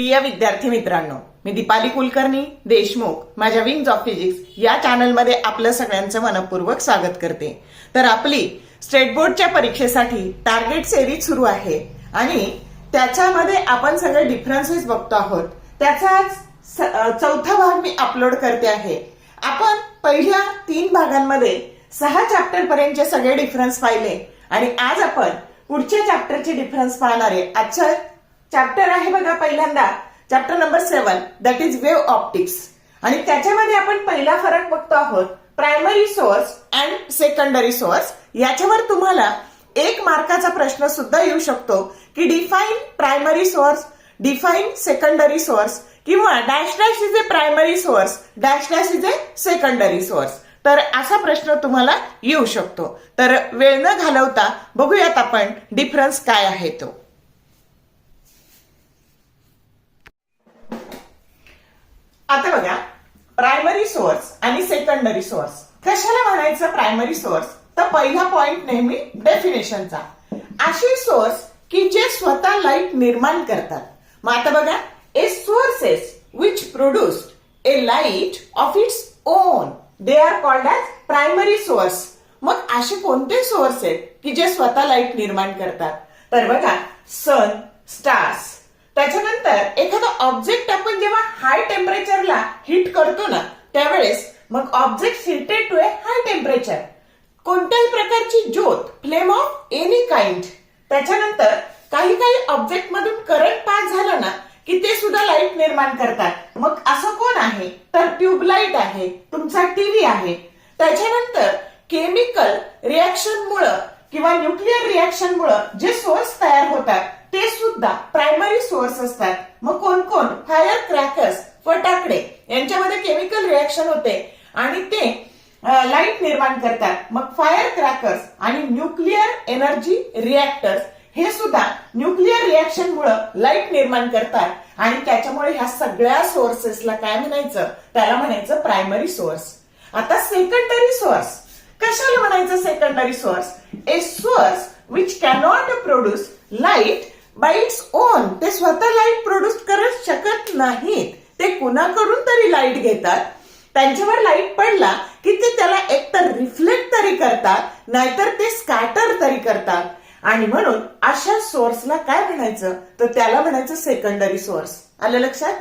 प्रिय विद्यार्थी मित्रांनो, मी दीपाली कुलकर्णी देशमुख माझ्या विंग्स ऑफ फिजिक्स या चॅनलमध्ये आपलं सगळ्यांचं मनपूर्वक स्वागत करते। तर आपली स्टेट बोर्डच्या परीक्षेसाठी टार्गेट सिरीज सुरू आहे आणि त्याच्यामध्ये आपण सगळे डिफरन्सेस बघतो आहोत। त्याचाच चौथा भाग मी अपलोड करते आहे। आपण पहिल्या 3 भागांमध्ये 6 चॅप्टर पर्यंतचे सगळे डिफरन्स पाहिले आणि आज आपण पुढच्या चॅप्टरचे डिफरन्स पाहणार आहे। आजचा चॅप्टर आहे बघा पहिल्यांदा chapter number 7 that is wave optics आणि त्याच्यामध्ये आपण पहिला फरक बघतो आहोत primary source and secondary source. याच्यावर तुम्हाला 1 मार्काचा प्रश्न सुद्धा येऊ शकतो की define primary source, define secondary source किंवा dash dash is a primary source, dash dash is a secondary source. तर असा प्रश्न तुम्हाला येऊ शकतो। तर वेळ न घालवता बघूयात आपण डिफरन्स काय आहे तो। आता बघा प्रायमरी सोर्स आणि सेकंडरी सोर्स कशाला म्हणायचं। प्रायमरी सोर्स तर पहिला पॉइंट नेहमी डेफिनेशनचा, अशी सोर्स की जे स्वतः लाईट निर्माण करतात। मग आता बघा a sources which produced a light of its own they are called as primary source. मग असे कोणते सोर्स आहेत की जे स्वतः लाईट निर्माण करतात? तर बघा सन, स्टार्स, त्याच्यानंतर एखादा ऑब्जेक्ट आपण जेव्हा हाय टेम्परेचरला हीट करतो ना त्यावेळेस मग object heated to a high temperature, कोणत्याही प्रकारची ज्योत, फ्लेम ऑफ एनी काइंड। त्याच्यानंतर काही ऑब्जेक्ट मधून करंट पास झालं ना की ते सुद्धा लाईट निर्माण करतात। मग असं कोण आहे? तर ट्यूबलाईट आहे, तुमचा टीव्ही आहे। त्याच्यानंतर केमिकल रिएक्शनमुळे किंवा न्यूक्लिअर रिएक्शनमुळे जे सोर्स तयार होतात ते सुद्धा प्रायमरी सोर्स असतात। मग कोण कोण? फायर क्रॅकर्स, फटाकडे, यांच्यामध्ये केमिकल रिएक्शन होते आणि ते लाईट निर्माण करतात। मग फायर क्रॅकर्स आणि न्यूक्लिअर एनर्जी रिएक्टर्स हे सुद्धा न्यूक्लिअर रिएक्शनमुळे लाईट निर्माण करतात आणि त्याच्यामुळे ह्या सगळ्या सोर्सेसला काय म्हणायचं? त्याला म्हणायचं प्रायमरी सोर्स। आता सेकंडरी सोर्स कशाला म्हणायचं? Secondary source a source which cannot produce light bye its own, ते स्वतः लाईट प्रोड्यूस करत शकत नाहीत, ते कुणाकडून तरी लाईट घेतात, त्यांच्यावर लाईट पडला की ते त्याला एकतर रिफ्लेक्ट तरी करतात नाहीतर ते स्कॅटर तरी करतात आणि म्हणून अशा सोर्सला काय म्हणायचं? तर त्याला म्हणायचं सेकंडरी सोर्स। आलं लक्षात?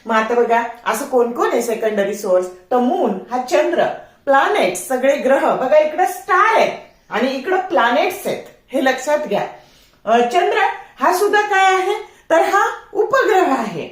मग आता बघा असं कोण कोण आहे सेकंडरी सोर्स? तर मून हा चंद्र, प्लॅनेट सगळे ग्रह, बघा इकडे स्टार आहेत आणि इकडे प्लॅनेट्स आहेत, हे लक्षात घ्या। चंद्र हा सुद्धा काय आहे? तर हा उपग्रह आहे।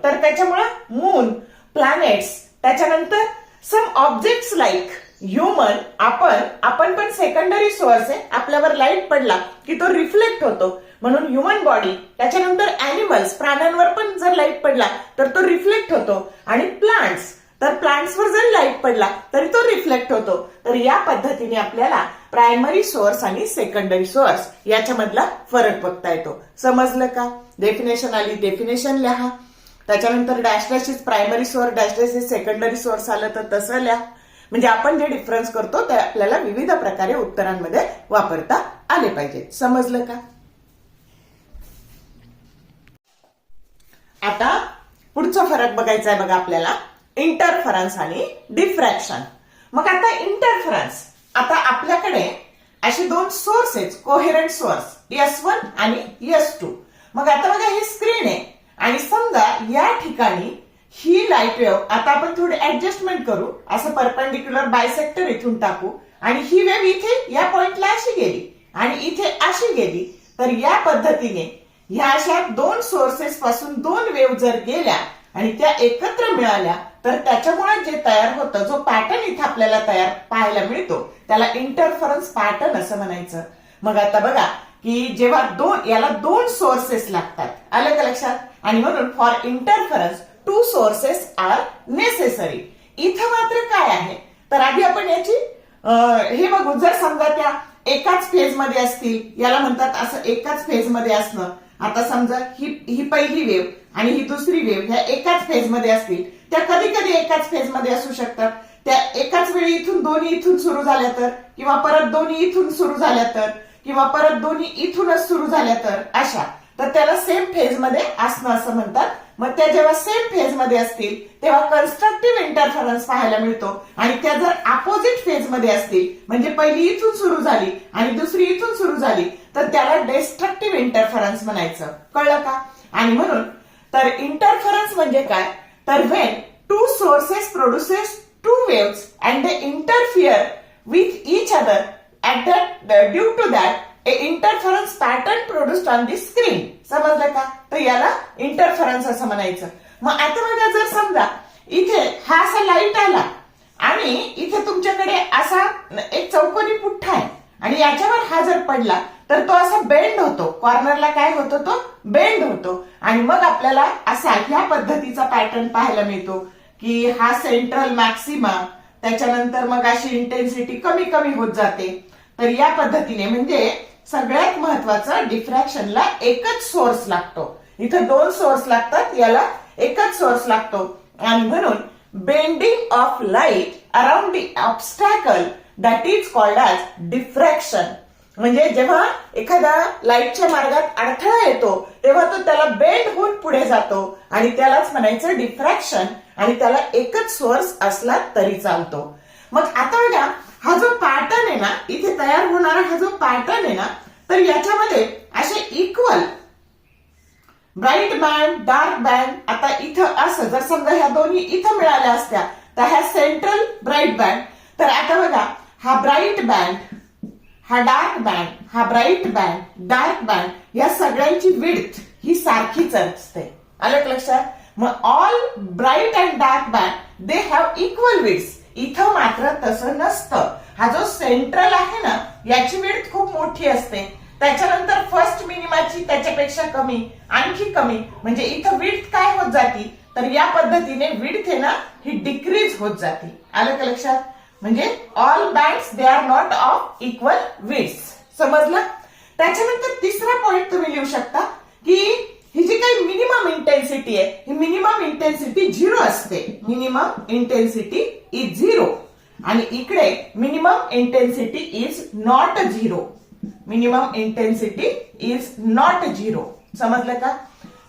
तर त्याच्यामुळे मून, प्लॅनेट्स, त्याच्यानंतर सम ऑब्जेक्ट्स लाईक ह्युमन, आपण पण सेकंडरी सोर्स आहे। आपल्यावर लाईट पडला की तो रिफ्लेक्ट होतो म्हणून ह्युमन बॉडी, त्याच्यानंतर अॅनिमल्स, प्राण्यांवर पण जर लाईट पडला तर तो रिफ्लेक्ट होतो आणि प्लांट्स, तर प्लांट्सवर जर लाईट पडला तरी तो रिफ्लेक्ट होतो। तर या पद्धतीने आपल्याला प्रायमरी सोर्स आणि सेकंडरी सोर्स याच्यामधला फरक बघता येतो। समजलं का? डेफिनेशन आली, डेफिनेशन लिहा, त्याच्यानंतर dash dash is primary source, dash dash is secondary source आलं तर तसं लिहा, म्हणजे आपण जे डिफरन्स करतो ते आपल्याला विविध प्रकारे उत्तरांमध्ये वापरता आले पाहिजे। समजलं का? आता पुढचा फरक बघायचा आहे बघा आपल्याला, इंटरफरन्स आणि डिफ्रॅक्शन। मग आता इंटरफरन्स, आता आपल्याकडे असे 2 सोर्स आहेत, कोहेरंट सोर्स S1 आणि S2। मग आता बघा ही स्क्रीन आहे आणि समजा या ठिकाणी ही लाईट वेव्ह, आता आपण थोडी ऍडजस्टमेंट करू, असं परपेंडिक्युलर बायसेक्टर इथून टाकू आणि ही वेव्ह इथे या पॉइंटला अशी गेली आणि इथे अशी गेली। तर या पद्धतीने ह्या अशा 2 सोर्सेस पासून 2 वेव्ह जर गेल्या आणि त्या एकत्र मिळाल्या तर त्याच्यामुळे जे तयार होतं, जो पॅटर्न इथे आपल्याला तयार पाहायला मिळतो त्याला इंटरफरन्स पॅटर्न असं म्हणायचं। मग आता बघा की जेव्हा याला 2 सोर्सेस लागतात, आलं का लक्षात? आणि म्हणून for interference 2 sources are necessary. इथं मात्र काय आहे? तर आधी आपण याची हे बघू, जर समजा त्या एकाच फेज मध्ये असतील, याला म्हणतात असं एकाच फेज मध्ये असणं। आता समजा ही पहिली वेव्ह आणि ही दुसरी वेव्ह ह्या एकाच फेज मध्ये असतील, त्या कधी कधी एकाच फेज मध्ये असू शकतात, त्या एकाच वेळी इथून दोन्ही इथून सुरू झाल्या तर, किंवा परत दोन्ही इथून सुरू झाल्या तर, किंवा परत दोन्ही इथूनच सुरू झाल्या तर, अशा तर त्याला सेम फेज मध्ये असणं असं म्हणतात. मग त्या जेव्हा सेम फेज मध्ये असतील तेव्हा कन्स्ट्रक्टिव्ह इंटरफरन्स पाहायला मिळतो. आणि त्या जर अपोजिट फेज मध्ये असतील, म्हणजे पहिली इथून सुरू झाली आणि दुसरी इथून सुरू झाली, तर त्याला डिस्ट्रक्टिव्ह इंटरफरन्स म्हणायचं. कळलं का? आणि म्हणून तर इंटरफरन्स म्हणजे काय, तर when to sources produces two waves and they interfere with each other at that due to that a interference pattern produced on the screen. समजलं का? तर याला इंटरफरन्स असं म्हणायचं. मग आता बघा, जर समजा इथे हा असा लाईट आला आणि इथे तुमच्याकडे असा एक चौकोनी पुठ्ठा आहे आणि याच्यावर हा जर पडला तर तो असा बेंड होतो, कॉर्नरला काय होतो, तो बेंड होतो. आणि मग आपल्याला असा ह्या पद्धतीचा पॅटर्न पाहायला मिळतो की हा सेंट्रल मॅक्सिमा, त्याच्यानंतर मग अशी इंटेन्सिटी कमी कमी होत जाते. तर या पद्धतीने, म्हणजे सगळ्यात महत्वाचं, डिफ्रॅक्शनला एकच सोर्स लागतो. इथं दोन सोर्स लागतात, याला एकच सोर्स लागतो. आणि म्हणून bending of light around the obstacle that is called as diffraction. म्हणजे जेव्हा एखादा लाईटच्या मार्गात अडथळा येतो तेव्हा तो त्याला बेंड होऊन पुढे जातो आणि त्यालाच म्हणायचं डिफ्रॅक्शन. आणि त्याला एकच सोर्स असला तरी चालतो. मग आता बघा, हा जो पॅटर्न आहे ना, इथे तयार होणारा हा जो पॅटर्न आहे ना, तर याच्यामध्ये असे equal bright band, dark band. आता इथं असं जर समजा ह्या दोन्ही इथं मिळाल्या असत्या तर ह्या सेंट्रल ब्राईट बँड. तर आता बघा, हा ब्राईट बँड, हा डार्क बँड, हा ब्राईट बँड, डार्क बँड, या सगळ्यांची विड्थ ही सारखीच असते. आलं का लक्षात? मग all bright and dark band they have equal width. इथं मात्र तसं नसतं. हा जो सेंट्रल आहे ना, याची विड्थ खूप मोठी असते. त्याच्यानंतर फर्स्ट मिनिमाची त्याच्यापेक्षा कमी, आणखी कमी. म्हणजे इथं विड्थ काय होत जाती, तर या पद्धतीने विड्थ आहे ना ही डिक्रीज होत जाते. आलं का लक्षात? म्हणजे all bands they are not of equal width. समजलं? त्याच्यानंतर तिसरा पॉइंट तुम्ही लिहू शकता की ही जी काही मिनिमम इंटेन्सिटी आहे, ही मिनिमम इंटेन्सिटी 0 असते. Minimum intensity is 0. आणि इकडे minimum intensity is not 0. Minimum intensity is not 0. समजलं का?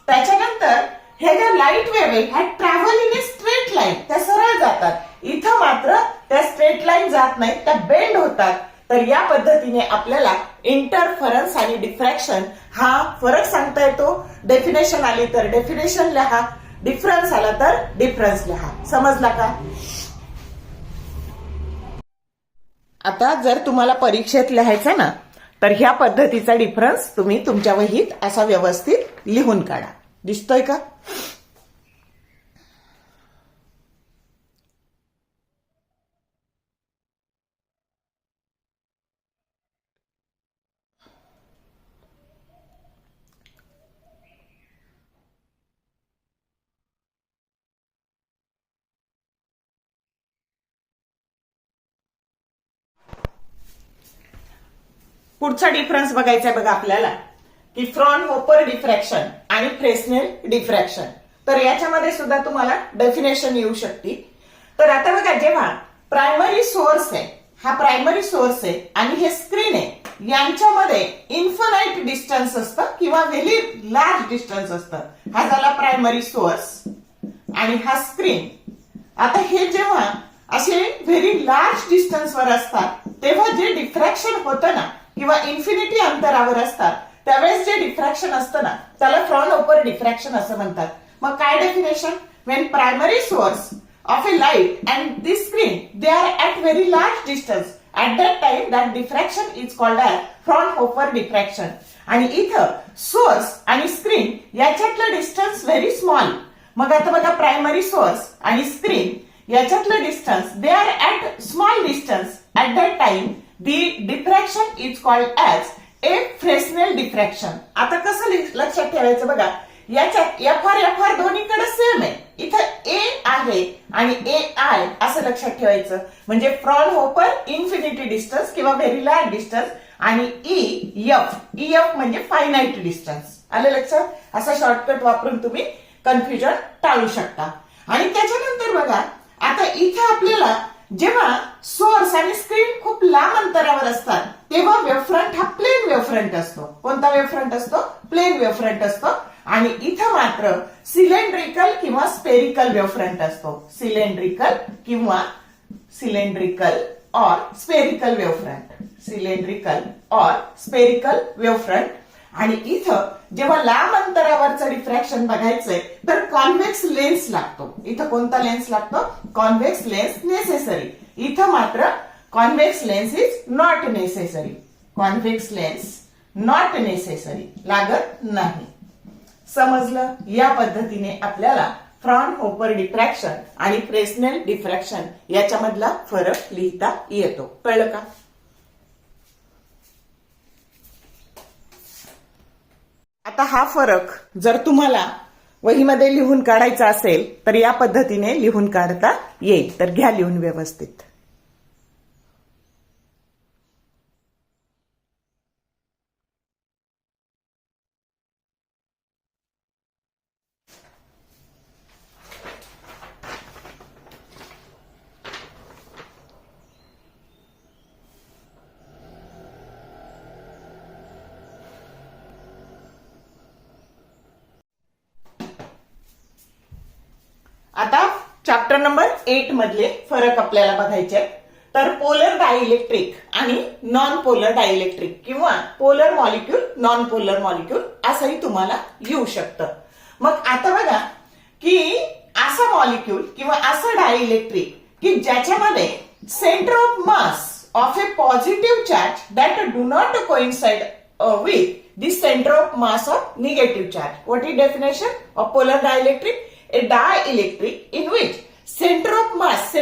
त्याच्यानंतर हे ज्या लाईट वेव्ह आहे ह्या travel in a straight line, त्या सरळ जातात. इथं मात्र त्या स्ट्रेट लाईन जात नाहीत, त्या बेंड होतात. तर या पद्धतीने आपल्याला इंटरफरन्स आणि डिफ्रॅक्शन हा फरक सांगता येतो. डेफिनेशन आली तर डेफिनेशन लिहा, डिफरन्स आला तर डिफरन्स लिहा. समजला का? आता जर तुम्हाला परीक्षेत लिहायचं ना, तर ह्या पद्धतीचा डिफरन्स तुम्ही तुमच्या वहीत असा व्यवस्थित लिहून काढा. दिसतोय का? पुढचा डिफरन्स बघायचा बघा आपल्याला की फ्रॉनहोफर डिफ्रॅक्शन आणि फ्रेस्नेल डिफ्रॅक्शन. तर याच्यामध्ये सुद्धा तुम्हाला डेफिनेशन येऊ शकते. तर आता बघा, जेव्हा प्रायमरी सोर्स आहे, हा प्रायमरी सोर्स आहे आणि हे स्क्रीन आहे, यांच्यामध्ये इन्फानाइट डिस्टन्स असतं किंवा व्हेरी लार्ज डिस्टन्स असतं. हा झाला प्रायमरी सोर्स आणि हा स्क्रीन. आता हे जेव्हा असे व्हेरी लार्ज डिस्टन्सवर असतात तेव्हा जे डिफ्रॅक्शन होतं ना, किंवा इन्फिनिटी अंतरावर असतात त्यावेळेस जे डिफ्रॅक्शन असतं ना, त्याला फ्रॉनहोफर डिफ्रॅक्शन असं म्हणतात. मग काय definition? When primary source of a light and this screen they are at very large distance, at that time that diffraction is called as Fraunhofer diffraction. आणि इथं सोर्स आणि स्क्रीन याच्यातलं डिस्टन्स व्हेरी स्मॉल. मग आता बघा, primary source आणि screen याच्यातलं distance they are at small distance, at that time the diffraction is called as a Fresnel diffraction. आता कसं लक्षात ठेवायचं बघा, याच्यात FR दोन्हीकडे सेम आहे. इथं A आहे आणि AI असं लक्षात ठेवायचं. म्हणजे फ्रॉनहोफर इन्फिनिटी डिस्टन्स किंवा व्हेरी लार्ज डिस्टन्स आणि EF म्हणजे फायनाइट डिस्टन्स. आलं लक्षात? असा शॉर्टकट वापरून तुम्ही कन्फ्युजन टाळू शकता. आणि त्याच्यानंतर बघा, आता इथं आपल्याला जेव्हा सोर्स आणि स्क्रीन खूप लांब अंतरावर असतात तेव्हा वेव्हफ्रंट हा प्लेन वेव्हफ्रंट असतो. कोणता वेव्हफ्रंट असतो? प्लेन वेव्हफ्रंट असतो. आणि इथं मात्र सिलेंड्रिकल किंवा स्पेरिकल वेव्हफ्रंट असतो. सिलेंड्रिकल और स्पेरिकल वेव्हफ्रंट. आणि इथं जेव्हा लांब अंतरावरचं डिफ्रॅक्शन बघायचंय तर कॉन्व्हेक्स लेन्स लागतो. इथं कोणता लेन्स लागतो? Convex lens necessary. इथं मात्र convex lens is not necessary. लागत नाही. समजलं? या पद्धतीने आपल्याला फ्रॉनहोफर डिफ्रॅक्शन आणि फ्रेस्नेल डिफ्रॅक्शन याच्यामधला फरक लिहिता येतो. कळलं का? आता हा फरक जर तुम्हाला वहीमध्ये लिहून काढायचा असेल तर या पद्धतीने लिहून काढता येईल. तर घ्या लिहून व्यवस्थित. आता चॅप्टर नंबर 8 मधले फरक आपल्याला बघायचे. तर पोलर डायइलेक्ट्रिक आणि नॉन पोलर डायइलेक्ट्रिक किंवा polar molecule non polar molecule असंही तुम्हाला येऊ शकतं. मग आता बघा की असं मॉलिक्यूल किंवा असं डायइलेक्ट्रिक की ज्याच्यामध्ये centre of mass of A positive charge that do not coincide with the center of mass of negative charge. What is definition of polar dielectric? A dielectric in which center of mass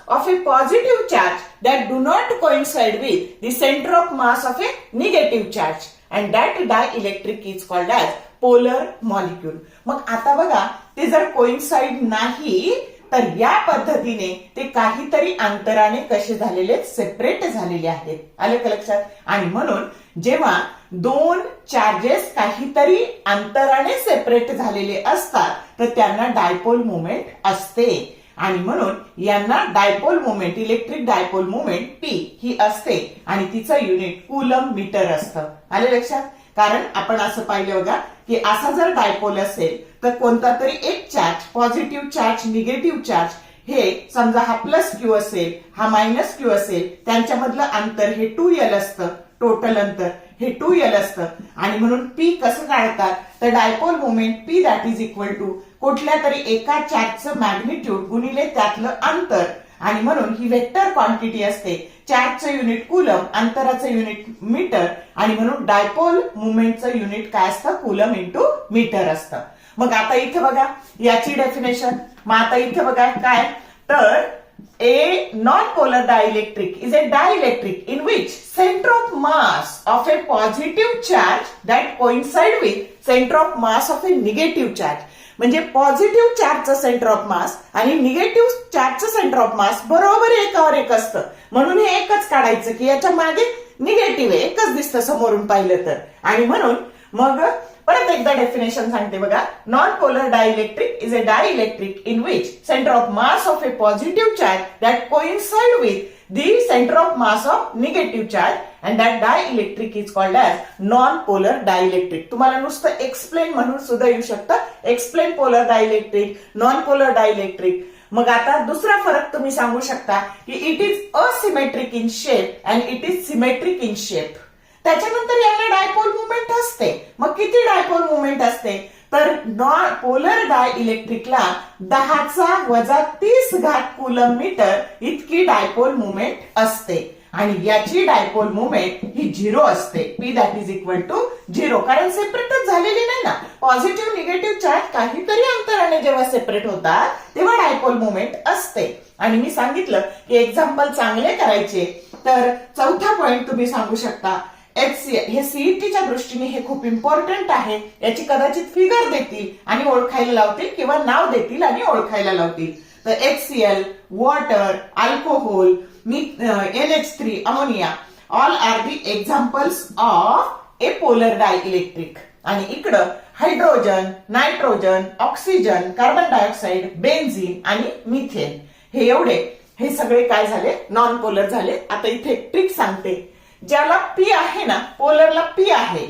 of a positive charge that do not coincide with the center of mass of a negative charge, and that dielectric is called as polar molecule. मग आता बघा ते जर coincide नाही तर या पद्धतीने ते काहीतरी अंतराने कसे झालेले? सेपरेट झालेले आहेत. आले का लक्षात? आणि म्हणून जेव्हा दोन चार्जेस काहीतरी अंतराने सेपरेट झालेले असतात तर त्यांना डायपोल मुवमेंट असते. आणि म्हणून यांना dipole moment, electric dipole moment P ही असते आणि तिचं युनिट कूलम मीटर असतं. आले लक्षात? कारण आपण असं पाहिलं बघा की असा जर डायपोल असेल तर कोणता तरी एक charge, positive charge, negative charge, हे समजा हा प्लस क्यू असेल, हा मायनस क्यू असेल, त्यांच्यामधलं अंतर हे 2L असतं. टोटल अंतर हे 2L असतं. आणि म्हणून पी कसं काढतात? तर dipole moment P that is equal to कुठल्या तरी एका चार्जचं मॅग्निट्यूड गुणिले त्यातलं अंतर. आणि म्हणून ही वेक्टर क्वांटिटी असते. चार्जचं युनिट कूलम, अंतराचं युनिट मीटर, आणि म्हणून डायपोल मुवमेंटचं युनिट काय असतं? कूलम इंटू मीटर असतं. मग आता इथं बघा याची डेफिनेशन. मग आता इथं बघा काय? तर a non-polar dielectric is a dielectric in which center of mass of a positive charge that coincide with center of mass of a negative charge. म्हणजे पॉझिटिव्ह चार्जचं सेंटर ऑफ मास आणि निगेटिव्ह चार्जचं सेंटर ऑफ मास बरोबर एकावर एक असतं. म्हणून हे एकच काढायचं की याच्या मागे निगेटिव्ह आहे, एकच दिसतं समोरून पाहिलं तर. आणि म्हणून मग परत एकदा डेफिनेशन सांगते बघा. Non polar dielectric is a dielectric in which centre of mass of A positive charge that coincide with the center of mass of negative charge, and that dielectric is called as non-polar dielectric. तुम्हाला नुसतं explain म्हणून सुद्धा येऊ शकतं. Explain polar dielectric, non polar dielectric. मग आता दुसरा फरक तुम्ही सांगू शकता की it is asymmetric in shape and it is symmetric in shape. त्याच्यानंतर यांना डायपोल मुवमेंट असते. मग किती डायपोल मुवमेंट असते? तर पोलर डायइलेक्ट्रिकला 10⁻³ कूलम मीटर इतकी डायपोल मुवमेंट असते. आणि याची डायपोल मुवमेंट ही 0 असते. P that is equal to 0. कारण सेपरेटच झालेली नाही ना. पॉझिटिव्ह निगेटिव्ह चार्ज काहीतरी अंतराने जेव्हा सेपरेट होतात तेव्हा डायपोल मुवमेंट असते. आणि मी सांगितलं की एक्झाम्पल चांगले करायचे तर चौथा पॉइंट तुम्ही सांगू शकता HCl. हे सीईटीच्या दृष्टीने हे खूप इम्पॉर्टंट आहे. याची कदाचित फिगर देतील आणि ओळखायला लावतील किंवा नाव देतील आणि ओळखायला लावतील. तर HCl, water, alcohol, NH3, ammonia, all are the examples of A polar dielectric. आणि इकडं hydrogen, nitrogen, oxygen, carbon dioxide, benzene आणि मिथेन हे सगळे काय झाले, नॉन पोलर झाले. आता इथे एक ट्रिक सांगते. ज्याला पी आहे ना, पोलरला पी आहे,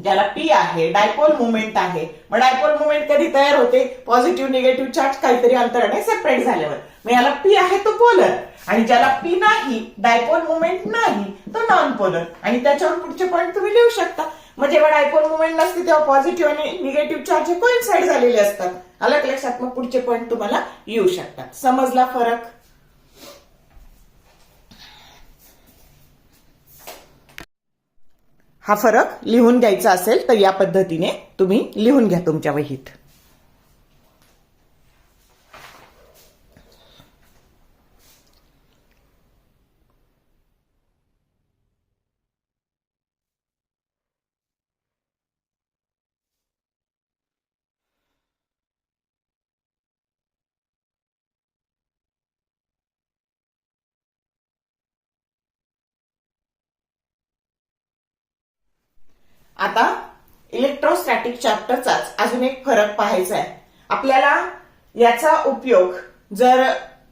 ज्याला पी आहे, डायपोल मुवमेंट आहे. मग डायपोल मुवमेंट कधी तयार होते, पॉझिटिव्ह निगेटिव्ह चार्ज काहीतरी अंतराने सेपरेट झाल्यावर. मग याला पी आहे तो पोलर, आणि ज्याला पी नाही, डायपोल मुवमेंट नाही, तो नॉन पोलर. आणि त्याच्यावर पुढचे पॉईंट तुम्ही लिहू शकता. मग जेव्हा डायपोल मुवमेंट नसते तेव्हा पॉझिटिव्ह आणि निगेटिव्ह चार्ज हे कोइन्साइड झालेले असतात. आलं लक्षात? मग पुढचे पॉईंट तुम्हाला येऊ शकतात. समजला फरक? हा फरक लिहून घ्यायचा असेल तर या पद्धतीने तुम्ही लिहून घ्या तुमच्या वहीत. आता इलेक्ट्रोस्टॅटिक चॅप्टरचाच अजून एक फरक पाहायचा आहे आपल्याला. याचा उपयोग जर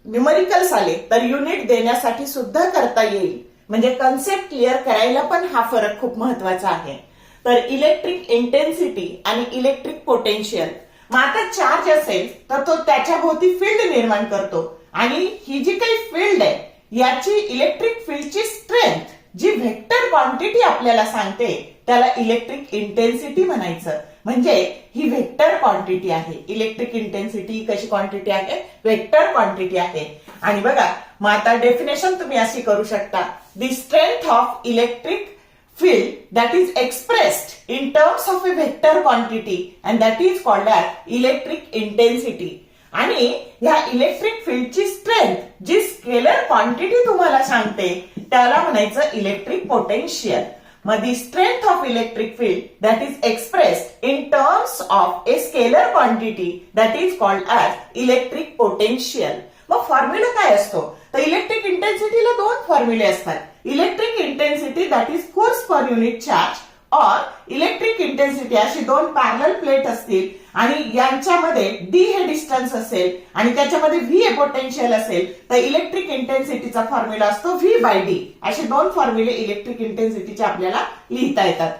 न्यूमरिकल्स आले तर युनिट देण्यासाठी सुद्धा करता येईल. म्हणजे कन्सेप्ट क्लिअर करायला पण हा फरक खूप महत्वाचा आहे. तर इलेक्ट्रिक इंटेन्सिटी आणि इलेक्ट्रिक पोटेन्शियल. मग आता चार्ज असेल तर तो त्याच्या भोवती फील्ड निर्माण करतो, आणि ही जी काही फील्ड आहे याची इलेक्ट्रिक फील्डची स्ट्रेंथ जी व्हेक्टर क्वांटिटी आपल्याला सांगते त्याला इलेक्ट्रिक इंटेन्सिटी म्हणायचं. म्हणजे ही व्हेक्टर क्वांटिटी आहे. इलेक्ट्रिक इंटेन्सिटी कशी क्वांटिटी आहे? व्हेक्टर क्वांटिटी आहे. आणि बघा, मग आता डेफिनेशन तुम्ही अशी करू शकता. The strength of electric field that is expressed in terms of a vector quantity and that is called as electric intensity. आणि ह्या इलेक्ट्रिक फील्डची स्ट्रेंथ जी स्केलर क्वांटिटी तुम्हाला सांगते त्याला म्हणायचं इलेक्ट्रिक पोटेन्शियल. मग the strength of electric field that is expressed in terms of a scalar quantity that is called as electric potential. मग formula काय असतो? तर इलेक्ट्रिक इंटेन्सिटीला दोन फॉर्म्युले असतात. Electric intensity that is force per unit charge, और electric intensity अशी दोन parallel plate असतील आणि यांच्यामध्ये डी हे डिस्टन्स असेल आणि त्याच्यामध्ये व्ही हे पोटेन्शियल असेल तर इलेक्ट्रिक इंटेन्सिटीचा फॉर्म्युला असतो व्ही बाय डी. असे दोन फॉर्म्युले इलेक्ट्रिक इंटेन्सिटीचे आपल्याला लिहिता येतात.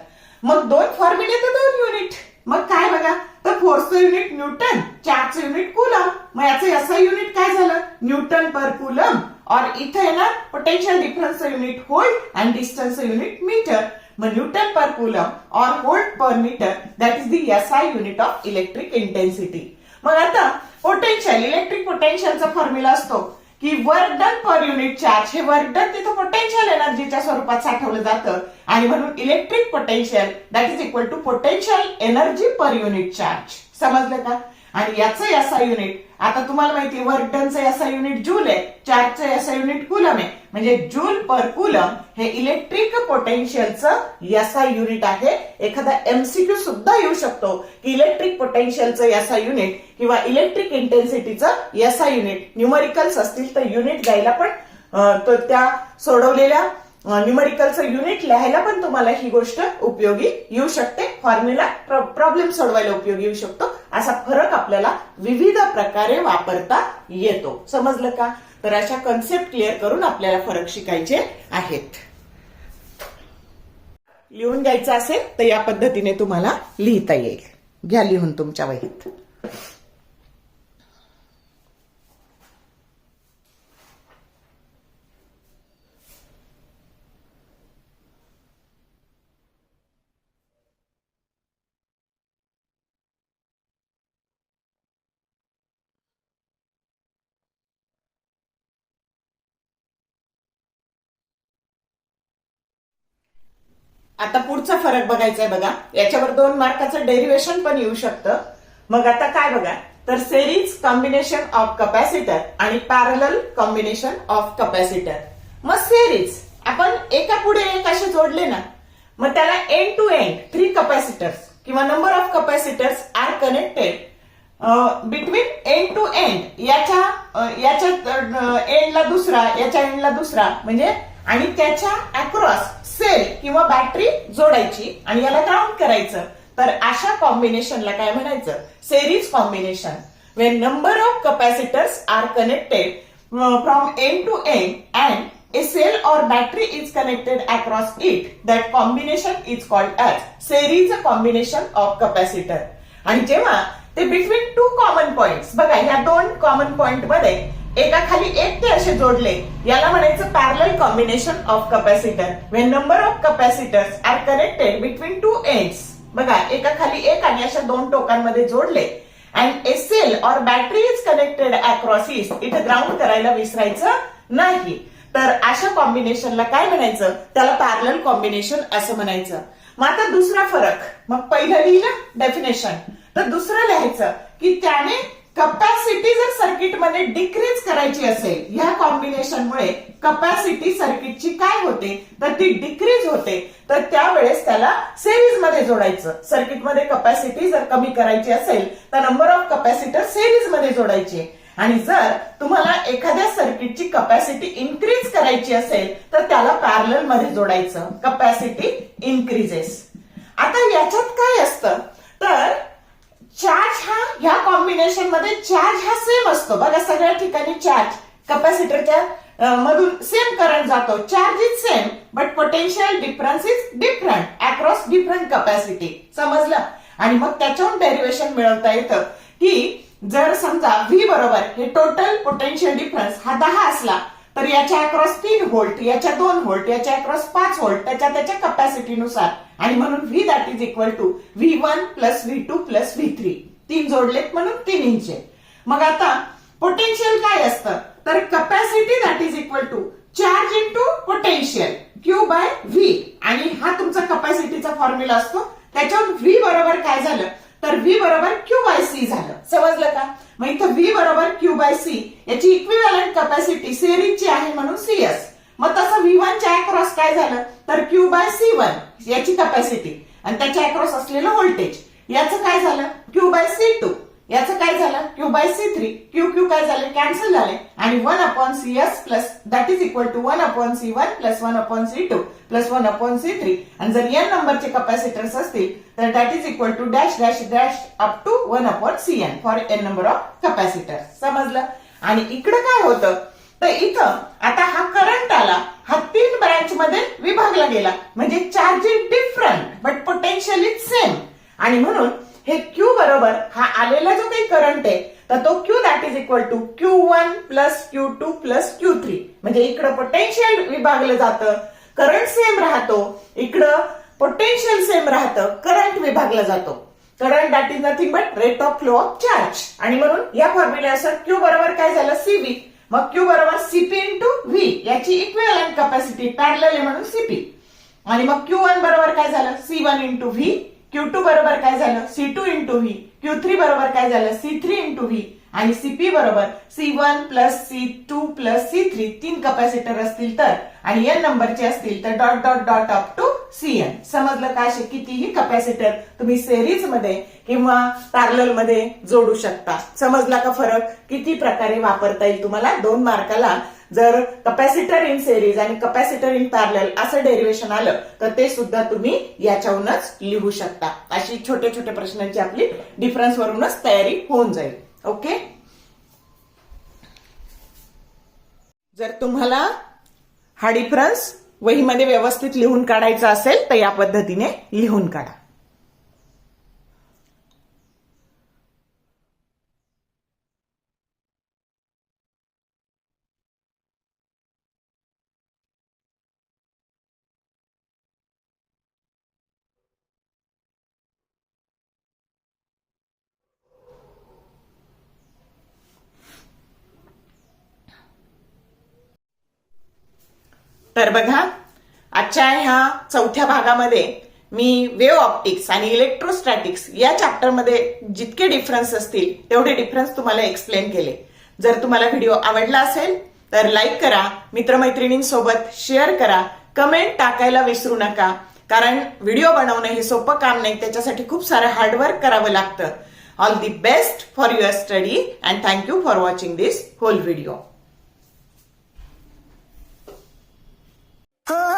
मग दोन फॉर्म्युले तर दोन युनिट. मग काय बघा, तर फोर्सचं युनिट न्यूटन, चार्जचं युनिट कुलम. मग याचं असं युनिट काय झालं? Newton per coulomb. और इथे आहे ना पोटेन्शियल डिफरन्सचं युनिट व्होल्ट आणि डिस्टन्सचं युनिट मीटर. मग newton per coulomb or volt per metre that is the SI unit of electric intensity. मग आता पोटेन्शियल, इलेक्ट्रिक पोटेन्शियलचा फॉर्म्युला असतो की work done per unit charge. हे वर्क डन तिथं पोटेन्शियल एनर्जीच्या स्वरूपात साठवलं जातं आणि म्हणून electric potential that is equal to potential energy per unit charge. समजलं का? आणि याचं एसआय युनिट आता तुम्हाला माहिती, वर्क डनचं एसआय युनिट जूल आहे, चार्जचं एसआय युनिट कुलम आहे. म्हणजे जूल पर कुलम हे इलेक्ट्रिक पोटेन्शियलचं एसआय युनिट आहे. एखादा एमसीक्यू सुद्धा येऊ शकतो की इलेक्ट्रिक पोटेन्शियलचं एसआय युनिट किंवा इलेक्ट्रिक इंटेन्सिटीचं एसआय युनिट. न्यूमरिकल्स असतील तर युनिट द्यायला पण त्या सोडवलेल्या न्यूमरिकलचं युनिट लिहायला पण तुम्हाला ही गोष्ट उपयोगी येऊ शकते. फॉर्म्युला प्रॉब्लेम सोडवायला उपयोगी येऊ शकतो. असा फरक आपल्याला विविध प्रकारे वापरता येतो. समजलं का? तर अशा कन्सेप्ट क्लिअर करून आपल्याला फरक शिकायचे आहेत. लिहून घ्यायचं असेल तर या पद्धतीने तुम्हाला लिहिता येईल. घ्या लिहून तुमच्या वहीत. आता पुढचा फरक बघायचा आहे. बघा, याच्यावर 2 मार्काचं डेरिव्हेशन पण येऊ शकतं. मग आता काय बघा, तर सेरीज कॉम्बिनेशन ऑफ कपॅसिटर आणि पॅरलल कॉम्बिनेशन ऑफ कपॅसिटर. मग सेरीज आपण एका पुढे एक असे जोडले ना, मग त्याला एंड टू एंड 3 कपॅसिटर्स किंवा number of capacitors are connected between end to end. याच्या एंडला दुसरा, याच्या एंडला दुसरा, म्हणजे आणि त्याच्या अक्रॉस सेल किंवा बॅटरी जोडायची आणि याला ग्राउंड करायचं, तर अशा कॉम्बिनेशनला काय म्हणायचं? Series combination. When number of capacitors are connected from end to end and a cell or battery is connected across it, that combination is called as series combination of capacitor. आणि जेव्हा ते between two common points, बघा ह्या दोन common point मध्ये एका खाली एक ते असे जोडले, याला म्हणायचं parallel combination of capacitor. When number of capacitors are connected between two ends, बघा एका खाली एक आणि अशा दोन टोकांमध्ये जोडले, and a cell or battery is connected across it, इथे ग्राउंड करायला विसरायचं नाही. तर अशा कॉम्बिनेशनला काय म्हणायचं? त्याला पॅरलल कॉम्बिनेशन असं म्हणायचं. मग आता दुसरा फरक, मग पहिलं लिहिलं डेफिनेशन, तर दुसरं लिहायचं की त्याने कपॅसिटी जर सर्किटमध्ये डिक्रीज करायची असेल, ह्या कॉम्बिनेशनमुळे कपॅसिटी सर्किटची काय होते? तर ती डिक्रीज होते, तर त्यावेळेस त्याला सेरीज मध्ये जोडायचं. सर्किटमध्ये कपॅसिटी जर कमी करायची असेल तर नंबर ऑफ कपॅसिटर सेरीज मध्ये जोडायचे, आणि जर तुम्हाला एखाद्या सर्किटची कपॅसिटी इन्क्रीज करायची असेल तर त्याला पॅरलल मध्ये जोडायचं. Capacity increases. आता याच्यात काय असतं, तर चार्ज हा ह्या कॉम्बिनेशन मध्ये चार्ज हा सेम असतो. बघा सगळ्या ठिकाणी चार्ज कपॅसिटरच्या मधून सेम करंट जातो. Charge is same but potential difference is different across different capacity. समजलं? आणि मग त्याच्याहून डेरिवेशन मिळवता येतं की जर समजा व्ही बरोबर हे टोटल पोटेन्शियल डिफरन्स हा 10 असला, तर याच्या अक्रॉस 3 व्होल्ट, याच्या 2 व्होल्ट, याच्या अक्रॉस 5 व्होल्ट, त्याच्या कपॅसिटीनुसार, आणि म्हणून V that is equal to V1 plus V2 plus V3. 3 जोडलेत म्हणून 3 इंच. मग आता पोटेन्शियल काय असतं, तर capacity that is equal to charge into potential Q by V, आणि हा तुमचा कपॅसिटीचा फॉर्म्युला असतो. त्याच्यावर V बरोबर काय झालं, तर V बरोबर Q बाय C झालं. समजलं का? मग इथं V बरोबर Q बाय C, याची इक्विव्हॅलंट कपॅसिटी सेरीजची आहे म्हणून CS. मग तसं V1 च्या अक्रॉस काय झालं, तर Q बाय C1 याची कपॅसिटी आणि त्याच्या अक्रॉस असलेलं व्होल्टेज, याचं काय झालं Q बाय C2, याचं काय झालं Q बाय C3. Q काय झाले, कॅन्सल झाले, आणि 1 upon CS plus that is equal to 1 upon C1 plus 1 upon C2 plus 1 upon C3. आणि जर n नंबरचे कपॅसिटर्स असतील तर that is equal to dash dash dash up to 1 upon Cn for n number of capacitor. समजलं? आणि इकडे काय होतं, तर इथं आता हा करंट आला, हा 3 ब्रँच मध्ये विभागला गेला, म्हणजे charge is different but potential is same, आणि म्हणून हे Q बरोबर हा आलेला जो काही करंट आहे तर तो Q that is equal to Q1 plus Q2 plus Q3. म्हणजे इकडं पोटेन्शियल विभागलं जातं, करंट सेम राहतो, इकडं पोटेन्शियल सेम राहतं, करंट विभागला जातो. Current that is nothing but rate of flow of charge, आणि म्हणून या फॉर्म्युल्यानुसार Q बरोबर काय झालं CB, मग Q बरोबर CP इंटू V, याची इक्विव्हॅलंट कपॅसिटी पॅरलल आहे म्हणून CP, आणि मग Q1 बरोबर काय झालं C1 इंटू V, Q2 बरोबर काय झालं C2 इंटू V, Q3 बरोबर काय झालं C3 इंटू V, आणि CP बरोबर C1 plus C2 plus C3. 3 capacitor असतील तर, आणि n नंबरचे असतील तर dot dot dot up to Cn. समजलं का? असे कितीही कपॅसिटर तुम्ही सेरीज मध्ये किंवा पॅरलल मध्ये जोडू शकता. समजला का फरक? किती प्रकारे वापरता येईल तुम्हाला 2 मार्काला. जर कपॅसिटर इन सेरीज आणि कपॅसिटर इन पॅरलल असं डेरिवेशन आलं तर ते सुद्धा तुम्ही याच्याहूनच लिहू शकता. अशी छोटे छोटे प्रश्नांची आपली डिफरन्स वरूनच तयारी होऊन जाईल. ओके. जर तुम्हाला हा डिफरन्स वहीमध्ये व्यवस्थित लिहून काढायचा असेल तर या पद्धतीने लिहून काढा. तर बघा, आजच्या ह्या 4थ्या भागामध्ये मी वेव्ह ऑप्टिक्स आणि इलेक्ट्रोस्टॅटिक्स या चॅप्टरमध्ये जितके डिफरन्स असतील तेवढे डिफरन्स तुम्हाला एक्सप्लेन केले. जर तुम्हाला व्हिडिओ आवडला असेल तर लाईक करा, मित्रमैत्रिणींसोबत शेअर करा, कमेंट टाकायला विसरू नका, कारण व्हिडिओ बनवणं हे सोपं काम नाही, त्याच्यासाठी खूप सारं हार्डवर्क करावं लागतं. All the best for your study and thank you for watching this whole video. हा